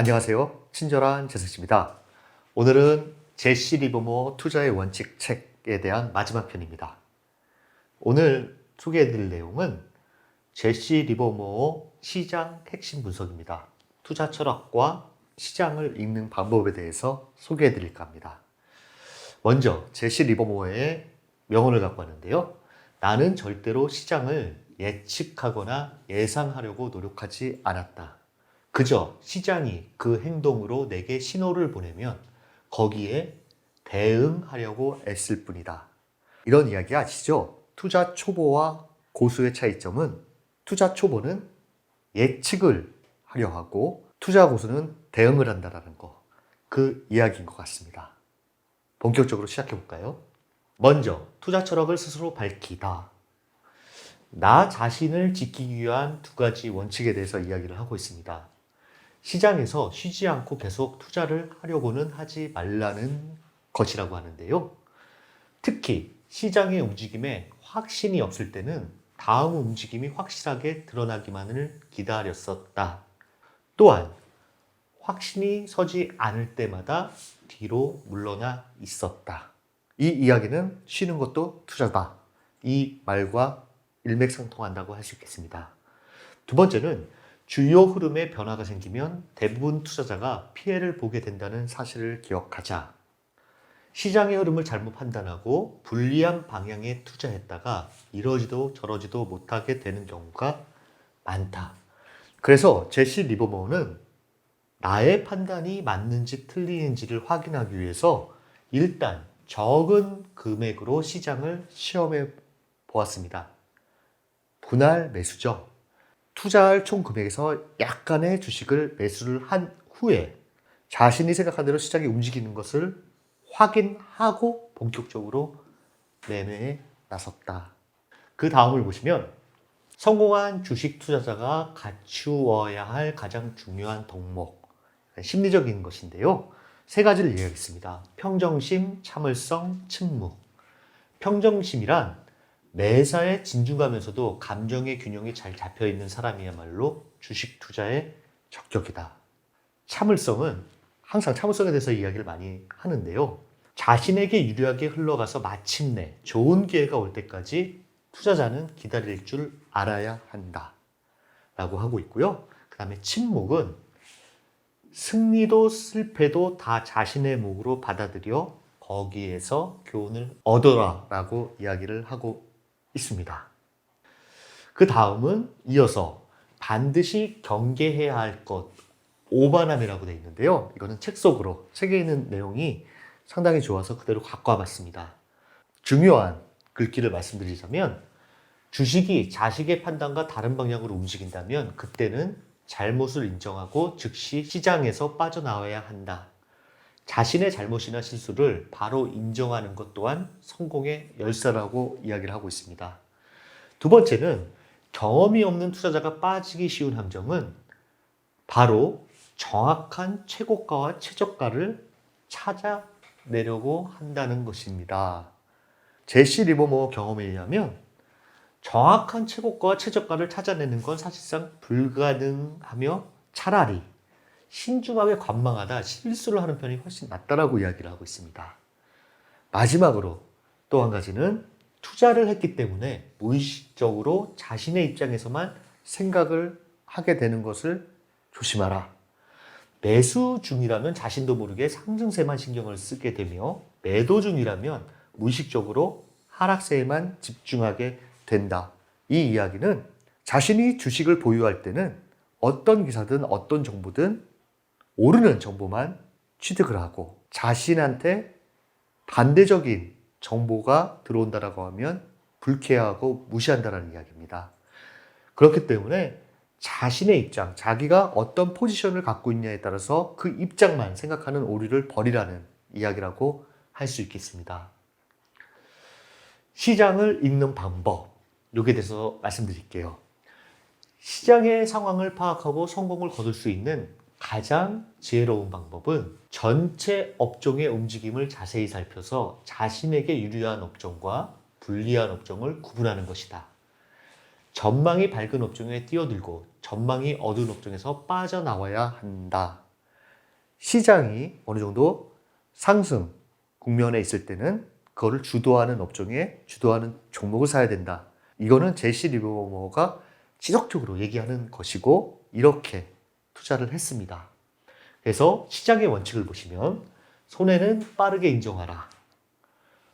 안녕하세요. 친절한 제스입니다. 오늘은 제시 리버모 투자의 원칙 책에 대한 마지막 편입니다. 오늘 소개해드릴 내용은 제시 리버모 시장 핵심 분석입니다. 투자 철학과 시장을 읽는 방법에 대해서 소개해드릴까 합니다. 먼저 제시 리버모의 명언을 갖고 왔는데요. 나는 절대로 시장을 예측하거나 예상하려고 노력하지 않았다. 그저 시장이 그 행동으로 내게 신호를 보내면 거기에 대응하려고 애쓸 뿐이다. 이런 이야기 아시죠? 투자 초보와 고수의 차이점은 투자 초보는 예측을 하려 하고 투자 고수는 대응을 한다는 거. 그 이야기인 것 같습니다. 본격적으로 시작해 볼까요? 먼저 투자 철학을 스스로 밝히다. 나 자신을 지키기 위한 두 가지 원칙에 대해서 이야기를 하고 있습니다. 시장에서 쉬지 않고 계속 투자를 하려고는 하지 말라는 것이라고 하는데요. 특히 시장의 움직임에 확신이 없을 때는 다음 움직임이 확실하게 드러나기만을 기다렸었다. 또한 확신이 서지 않을 때마다 뒤로 물러나 있었다. 이 이야기는 쉬는 것도 투자다. 이 말과 일맥상통한다고 할 수 있겠습니다. 두 번째는 주요 흐름에 변화가 생기면 대부분 투자자가 피해를 보게 된다는 사실을 기억하자. 시장의 흐름을 잘못 판단하고 불리한 방향에 투자했다가 이러지도 저러지도 못하게 되는 경우가 많다. 그래서 제시 리버모어는 나의 판단이 맞는지 틀리는지를 확인하기 위해서 일단 적은 금액으로 시장을 시험해 보았습니다. 분할 매수죠. 투자할 총 금액에서 약간의 주식을 매수를 한 후에 자신이 생각한 대로 시장이 움직이는 것을 확인하고 본격적으로 매매에 나섰다. 그 다음을 보시면 성공한 주식 투자자가 갖추어야 할 가장 중요한 덕목, 심리적인 것인데요. 세 가지를 이야기했습니다. 평정심, 참을성, 침묵. 평정심이란 매사에 진중하면서도 감정의 균형이 잘 잡혀있는 사람이야말로 주식 투자에 적격이다. 참을성은 항상 참을성에 대해서 이야기를 많이 하는데요. 자신에게 유리하게 흘러가서 마침내 좋은 기회가 올 때까지 투자자는 기다릴 줄 알아야 한다. 라고 하고 있고요. 그 다음에 침묵은 승리도 실패도 다 자신의 몫으로 받아들여 거기에서 교훈을 얻어라 라고 이야기를 하고 있습니다. 그 다음은 이어서 반드시 경계해야 할 것, 오반함이라고 되어 있는데요. 이거는 책 속으로, 책에 있는 내용이 상당히 좋아서 그대로 갖고 와봤습니다. 중요한 글귀를 말씀드리자면 주식이 자식의 판단과 다른 방향으로 움직인다면 그때는 잘못을 인정하고 즉시 시장에서 빠져나와야 한다. 자신의 잘못이나 실수를 바로 인정하는 것 또한 성공의 열쇠라고 이야기를 하고 있습니다. 두 번째는 경험이 없는 투자자가 빠지기 쉬운 함정은 바로 정확한 최고가와 최저가를 찾아내려고 한다는 것입니다. 제시 리버모어 경험에 의하면 정확한 최고가와 최저가를 찾아내는 건 사실상 불가능하며 차라리 신중하게 관망하다 실수를 하는 편이 훨씬 낫다라고 이야기를 하고 있습니다. 마지막으로 또 한 가지는 투자를 했기 때문에 무의식적으로 자신의 입장에서만 생각을 하게 되는 것을 조심하라. 매수 중이라면 자신도 모르게 상승세만 신경을 쓰게 되며 매도 중이라면 무의식적으로 하락세에만 집중하게 된다. 이 이야기는 자신이 주식을 보유할 때는 어떤 기사든 어떤 정보든 오르는 정보만 취득을 하고 자신한테 반대적인 정보가 들어온다라고 하면 불쾌하고 무시한다는 이야기입니다. 그렇기 때문에 자신의 입장, 자기가 어떤 포지션을 갖고 있냐에 따라서 그 입장만 생각하는 오류를 버리라는 이야기라고 할 수 있겠습니다. 시장을 읽는 방법, 여기에 대해서 말씀드릴게요. 시장의 상황을 파악하고 성공을 거둘 수 있는 가장 지혜로운 방법은 전체 업종의 움직임을 자세히 살펴서 자신에게 유리한 업종과 불리한 업종을 구분하는 것이다. 전망이 밝은 업종에 뛰어들고 전망이 어두운 업종에서 빠져나와야 한다. 시장이 어느 정도 상승 국면에 있을 때는 그거를 주도하는 업종에 주도하는 종목을 사야 된다. 이거는 제시 리버모어가 지속적으로 얘기하는 것이고 이렇게 투자를 했습니다. 그래서 시장의 원칙을 보시면 손해는 빠르게 인정하라.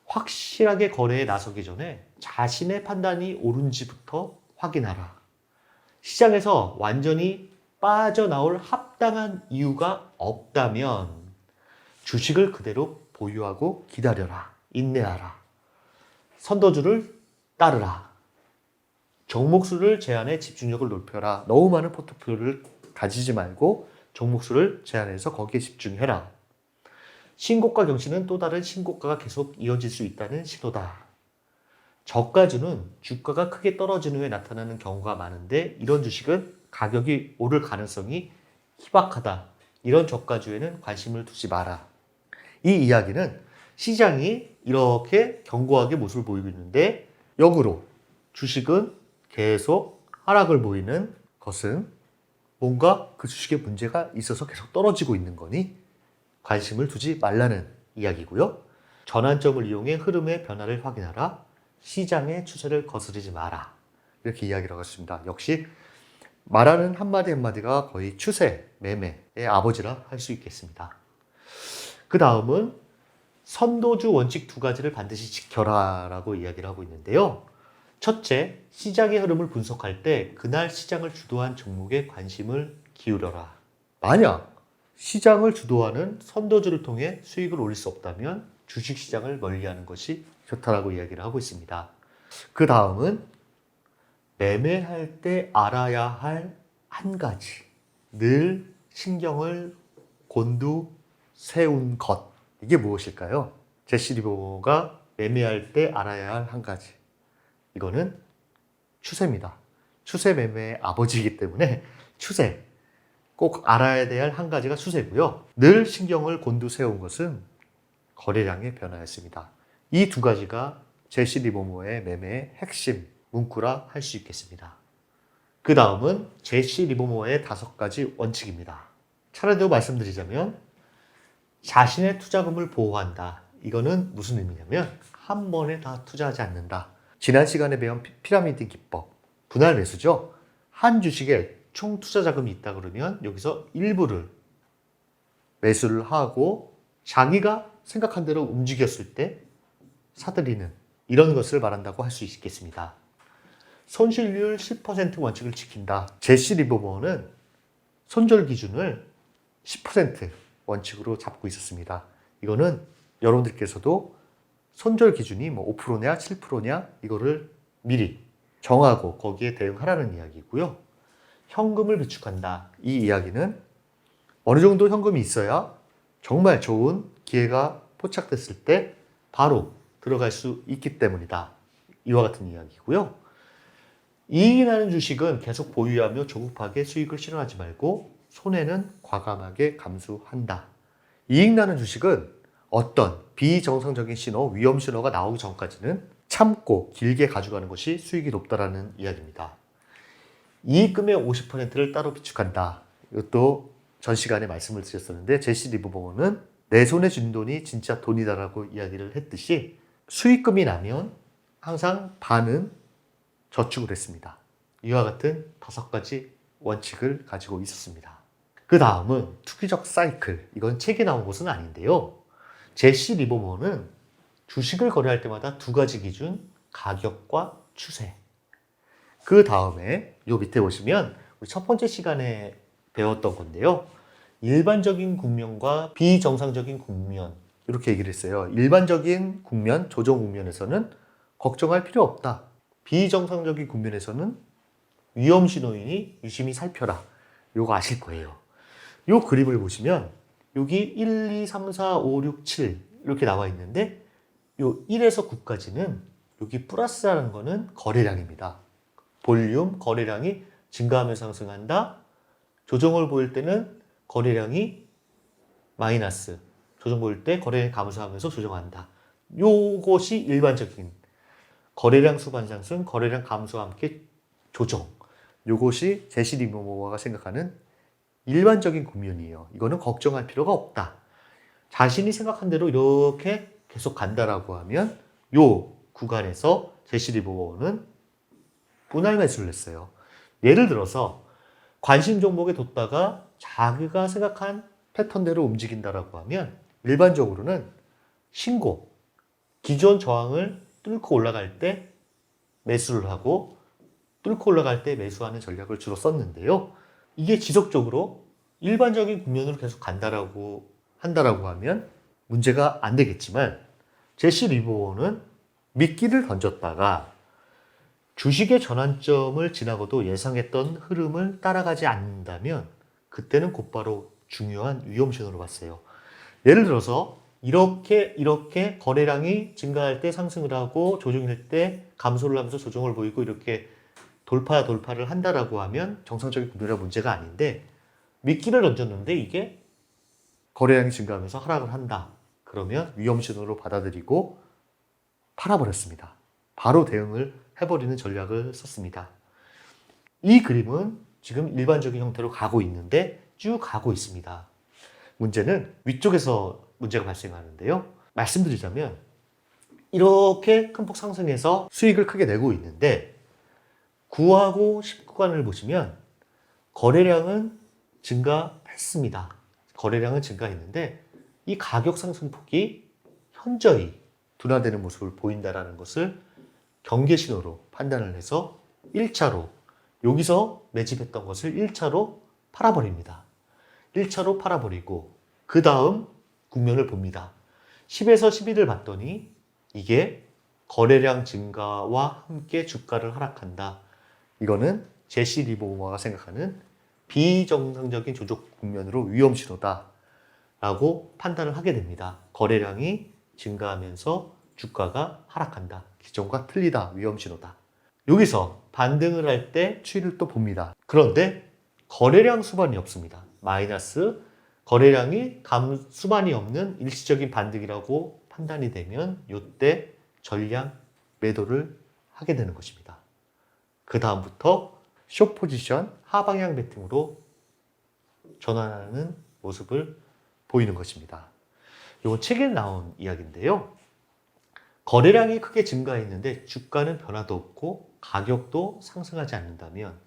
확실하게 거래에 나서기 전에 자신의 판단이 옳은지부터 확인하라. 시장에서 완전히 빠져나올 합당한 이유가 없다면 주식을 그대로 보유하고 기다려라. 인내하라. 선도주를 따르라. 종목수를 제한해 집중력을 높여라. 너무 많은 포트폴리오를 가지지 말고 종목수를 제한해서 거기에 집중해라. 신고가 경신은 또 다른 신고가가 계속 이어질 수 있다는 신호다. 저가주는 주가가 크게 떨어진 후에 나타나는 경우가 많은데 이런 주식은 가격이 오를 가능성이 희박하다. 이런 저가주에는 관심을 두지 마라. 이 이야기는 시장이 이렇게 견고하게 모습을 보이고 있는데 역으로 주식은 계속 하락을 보이는 것은 뭔가 그 주식에 문제가 있어서 계속 떨어지고 있는 거니 관심을 두지 말라는 이야기고요. 전환점을 이용해 흐름의 변화를 확인하라. 시장의 추세를 거스르지 마라. 이렇게 이야기를 하고 있습니다. 역시 말하는 한마디 한마디가 거의 추세, 매매의 아버지라 할 수 있겠습니다. 그 다음은 선도주 원칙 두 가지를 반드시 지켜라 라고 이야기를 하고 있는데요. 첫째, 시장의 흐름을 분석할 때 그날 시장을 주도한 종목에 관심을 기울여라. 만약 시장을 주도하는 선도주를 통해 수익을 올릴 수 없다면 주식시장을 멀리하는 것이 좋다라고 이야기를 하고 있습니다. 그 다음은 매매할 때 알아야 할 한 가지, 늘 신경을 곤두세운 것. 이게 무엇일까요? 제시 리버모어가 매매할 때 알아야 할 한 가지. 이거는 추세입니다. 추세 매매의 아버지이기 때문에 추세. 꼭 알아야 될 한 가지가 추세고요. 늘 신경을 곤두세운 것은 거래량의 변화였습니다. 이 두 가지가 제시 리버모어의 매매의 핵심 문구라 할 수 있겠습니다. 그 다음은 제시 리버모어의 5가지 원칙입니다. 차례대로 말씀드리자면 자신의 투자금을 보호한다. 이거는 무슨 의미냐면 한 번에 다 투자하지 않는다. 지난 시간에 배운 피라미드 기법, 분할 매수죠. 한 주식에 총 투자 자금이 있다 그러면 여기서 일부를 매수를 하고 자기가 생각한 대로 움직였을 때 사들이는 이런 것을 말한다고 할 수 있겠습니다. 손실률 10% 원칙을 지킨다. 제시 리버모어는 손절 기준을 10% 원칙으로 잡고 있었습니다. 이거는 여러분들께서도 손절 기준이 뭐 5%냐 7%냐 이거를 미리 정하고 거기에 대응하라는 이야기고요. 현금을 비축한다. 이 이야기는 어느 정도 현금이 있어야 정말 좋은 기회가 포착됐을 때 바로 들어갈 수 있기 때문이다. 이와 같은 이야기고요. 이익이 나는 주식은 계속 보유하며 조급하게 수익을 실현하지 말고 손해는 과감하게 감수한다. 이익 나는 주식은 어떤 비정상적인 신호, 위험 신호가 나오기 전까지는 참고 길게 가져가는 것이 수익이 높다라는 이야기입니다. 이익금의 50%를 따로 비축한다. 이것도 전 시간에 말씀을 드렸었는데 제시 리버모어는 내 손에 쥔 돈이 진짜 돈이다라고 이야기를 했듯이 수익금이 나면 항상 반은 저축을 했습니다. 이와 같은 5가지 원칙을 가지고 있었습니다. 그 다음은 투기적 사이클. 이건 책에 나온 것은 아닌데요. 제시 리버모어는 주식을 거래할 때마다 2가지 기준, 가격과 추세. 그 다음에 요 밑에 보시면 우리 첫 번째 시간에 배웠던 건데요. 일반적인 국면과 비정상적인 국면 이렇게 얘기를 했어요. 일반적인 국면, 조정 국면에서는 걱정할 필요 없다. 비정상적인 국면에서는 위험 신호이니 유심히 살펴라. 요거 아실 거예요. 요 그림을 보시면 여기 1, 2, 3, 4, 5, 6, 7 이렇게 나와 있는데 요 1에서 9까지는 여기 플러스라는 거는 거래량입니다. 볼륨, 거래량이 증가하며 상승한다. 조정을 보일 때는 거래량이 마이너스. 조정 보일 때 거래량이 감소하면서 조정한다. 요것이 일반적인 거래량 수반 상승, 거래량 감소와 함께 조정. 요것이 제시 리버모어가 생각하는 일반적인 국면이에요. 이거는 걱정할 필요가 없다. 자신이 생각한 대로 이렇게 계속 간다라고 하면 요 구간에서 제시 리버모어는 분할 매수를 했어요. 예를 들어서 관심 종목에 뒀다가 자기가 생각한 패턴대로 움직인다라고 하면 일반적으로는 신고, 기존 저항을 뚫고 올라갈 때 매수를 하고 뚫고 올라갈 때 매수하는 전략을 주로 썼는데요. 이게 지속적으로 일반적인 국면으로 계속 한다라고 하면 문제가 안 되겠지만 제시 리버모어는 미끼를 던졌다가 주식의 전환점을 지나고도 예상했던 흐름을 따라가지 않는다면 그때는 곧바로 중요한 위험 신호로 봤어요. 예를 들어서 이렇게 거래량이 증가할 때 상승을 하고 조정일 때 감소를 하면서 조정을 보이고 이렇게 돌파를 한다라고 하면 정상적인 구조라 문제가 아닌데 미끼를 던졌는데 이게 거래량이 증가하면서 하락을 한다. 그러면 위험 신호로 받아들이고 팔아버렸습니다. 바로 대응을 해버리는 전략을 썼습니다. 이 그림은 지금 일반적인 형태로 가고 있는데 쭉 가고 있습니다. 문제는 위쪽에서 문제가 발생하는데요. 말씀드리자면 이렇게 큰 폭 상승해서 수익을 크게 내고 있는데 9하고 10구간을 보시면 거래량은 증가했습니다. 거래량은 증가했는데 이 가격 상승폭이 현저히 둔화되는 모습을 보인다는 것을 경계 신호로 판단을 해서 1차로 여기서 매집했던 것을 1차로 팔아버립니다. 1차로 팔아버리고 그 다음 국면을 봅니다. 10에서 11을 봤더니 이게 거래량 증가와 함께 주가를 하락한다. 이거는 제시 리버모어가 생각하는 비정상적인 조정 국면으로 위험 신호다 라고 판단을 하게 됩니다. 거래량이 증가하면서 주가가 하락한다. 기존과 틀리다. 위험 신호다. 여기서 반등을 할 때 추이를 또 봅니다. 그런데 거래량 수반이 없습니다. 마이너스 거래량이 수반이 없는 일시적인 반등이라고 판단이 되면 이때 전량 매도를 하게 되는 것입니다. 그 다음부터 숏 포지션 하방향 베팅으로 전환하는 모습을 보이는 것입니다. 이건 책에 나온 이야기인데요. 거래량이 크게 증가했는데 주가는 변화도 없고 가격도 상승하지 않는다면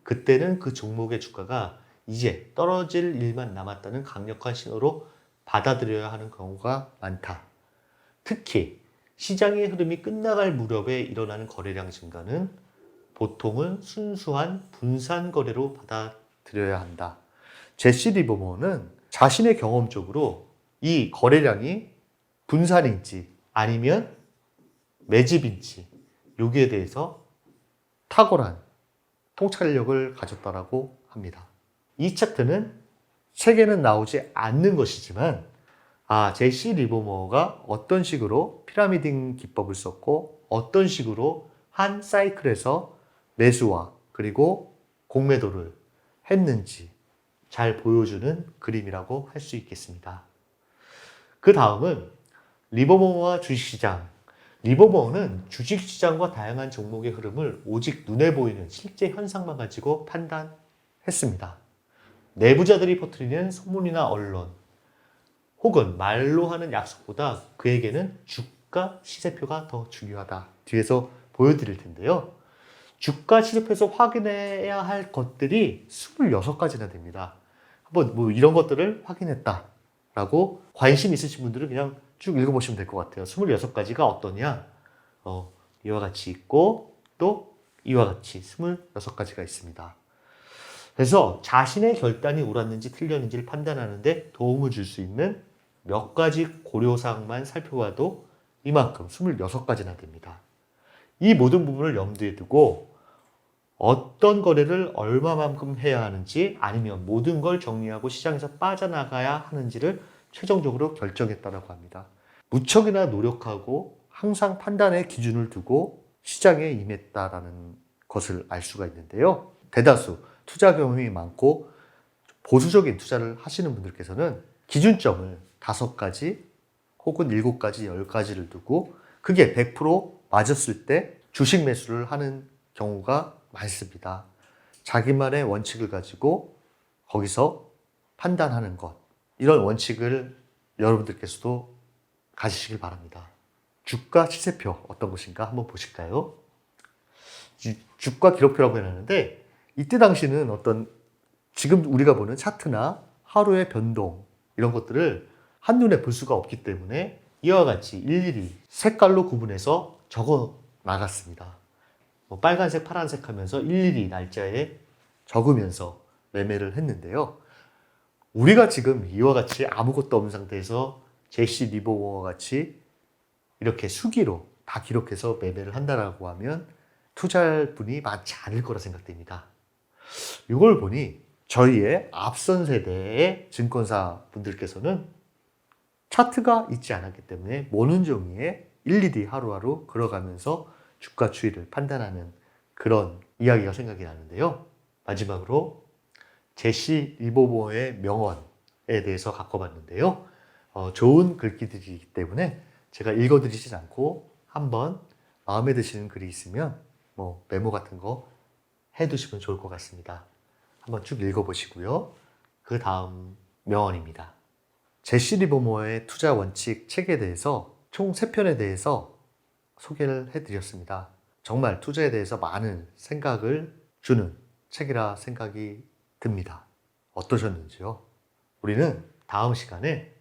그때는 그 종목의 주가가 이제 떨어질 일만 남았다는 강력한 신호로 받아들여야 하는 경우가 많다. 특히 시장의 흐름이 끝나갈 무렵에 일어나는 거래량 증가는 보통은 순수한 분산 거래로 받아들여야 한다. 제시 리버모어는 자신의 경험적으로 이 거래량이 분산인지 아니면 매집인지 여기에 대해서 탁월한 통찰력을 가졌다라고 합니다. 이 차트는 책에는 나오지 않는 것이지만 제시 리버모어가 어떤 식으로 피라미딩 기법을 썼고 어떤 식으로 한 사이클에서 매수와 그리고 공매도를 했는지 잘 보여주는 그림이라고 할 수 있겠습니다. 그 다음은 리버모어와 주식시장. 리버모어는 주식시장과 다양한 종목의 흐름을 오직 눈에 보이는 실제 현상만 가지고 판단했습니다. 내부자들이 퍼뜨리는 소문이나 언론 혹은 말로 하는 약속보다 그에게는 주가 시세표가 더 중요하다. 뒤에서 보여드릴 텐데요. 주가 시세표에서 확인해야 할 것들이 26가지나 됩니다. 한번 이런 것들을 확인했다라고 관심 있으신 분들은 그냥 쭉 읽어보시면 될 것 같아요. 26가지가 어떠냐? 이와 같이 있고 또 이와 같이 26가지가 있습니다. 그래서 자신의 결단이 옳았는지 틀렸는지를 판단하는데 도움을 줄 수 있는 몇 가지 고려사항만 살펴봐도 이만큼 26가지나 됩니다. 이 모든 부분을 염두에 두고 어떤 거래를 얼마만큼 해야 하는지 아니면 모든 걸 정리하고 시장에서 빠져나가야 하는지를 최종적으로 결정했다고 합니다. 무척이나 노력하고 항상 판단의 기준을 두고 시장에 임했다라는 것을 알 수가 있는데요. 대다수 투자 경험이 많고 보수적인 투자를 하시는 분들께서는 기준점을 5가지 혹은 7가지, 10가지를 두고 그게 100% 맞았을 때 주식 매수를 하는 경우가 많습니다. 자기만의 원칙을 가지고 거기서 판단하는 것, 이런 원칙을 여러분들께서도 가지시길 바랍니다. 주가 시세표 어떤 것인가 한번 보실까요? 주가 기록표라고 해놨는데 이때 당시는 어떤 지금 우리가 보는 차트나 하루의 변동 이런 것들을 한눈에 볼 수가 없기 때문에 이와 같이 일일이 색깔로 구분해서 적어 나갔습니다. 뭐 빨간색, 파란색 하면서 일일이 날짜에 적으면서 매매를 했는데요. 우리가 지금 이와 같이 아무것도 없는 상태에서 제시 리버모어와 같이 이렇게 수기로 다 기록해서 매매를 한다라고 하면 투자할 분이 많지 않을 거라 생각됩니다. 이걸 보니 저희의 앞선 세대의 증권사 분들께서는 차트가 있지 않았기 때문에 모는 종이에 일일이 하루하루 걸어가면서 주가 추이를 판단하는 그런 이야기가 생각이 나는데요. 마지막으로 제시 리버모어의 명언에 대해서 갖고 봤는데요. 좋은 글귀들이기 때문에 제가 읽어드리진 않고 한번 마음에 드시는 글이 있으면 뭐 메모 같은 거 해두시면 좋을 것 같습니다. 한번 쭉 읽어보시고요. 그 다음 명언입니다. 제시 리버모어의 투자 원칙 책에 대해서 총 3편에 대해서 소개를 해드렸습니다. 정말 투자에 대해서 많은 생각을 주는 책이라 생각이 듭니다. 어떠셨는지요? 우리는 다음 시간에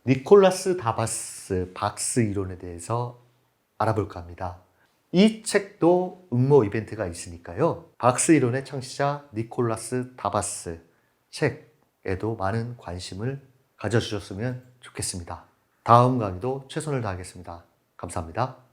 니콜라스 다바스 박스 이론에 대해서 알아볼까 합니다. 이 책도 응모 이벤트가 있으니까요. 박스 이론의 창시자 니콜라스 다바스 책에도 많은 관심을 가져주셨으면 좋겠습니다. 다음 강의도 최선을 다하겠습니다. 감사합니다.